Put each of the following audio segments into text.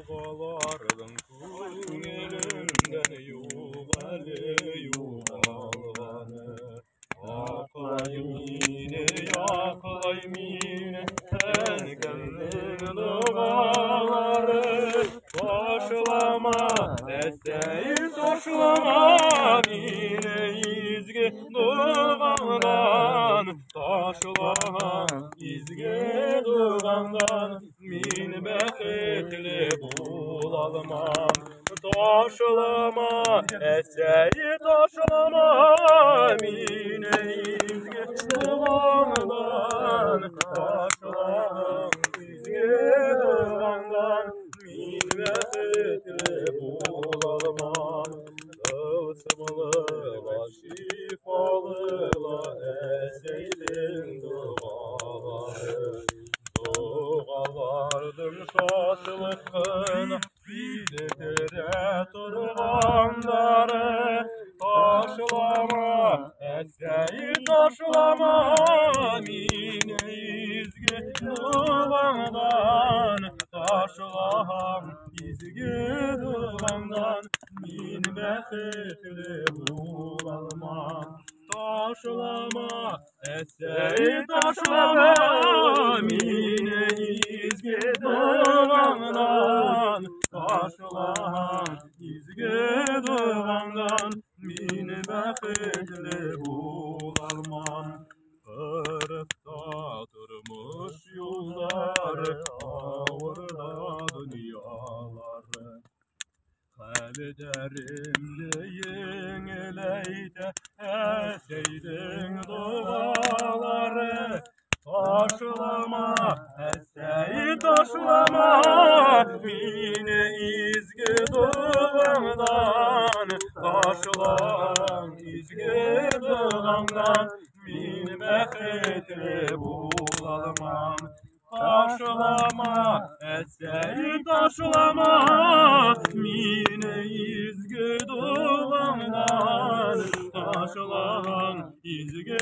Dağlardan köngülümden yuvalı yuvalı Aklayım yine yaklayım yine sen kendin duaları Taşlama eseyi taşlama yine izgi duandan Taşlama izgi duandan min beketli bulalmam Taşlama eseyi taşlama mine izgi duandan Taşlama izgi duandan min beketli bulalmam Tılsımlığa şifalığa eseydin duaları Dualardım şatlıkına Bildire turganları Taşlama eseyi taşlama Mine izgi duandan Taşlam izgi duandan Min beketli bulalmam Taşlama eseyi taşlama Mine izgi duandan Taşlam izgi duandan Min beketli bulalmam Kırıkta durmuş yollar Ağırda dünyalar Kalderimde yenileyde eseydin duaları Taşlama eseyi taşlama Mine izgi duandan Taşlam izgi duandan Min beketli bulalmam Taşlama eseyi taşlama Mine izgi duandan Taşlam izgi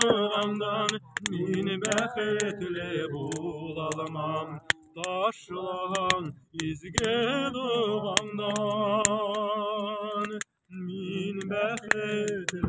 duandan Min beketli bulalmam Taşlam izgi duandan Min beketli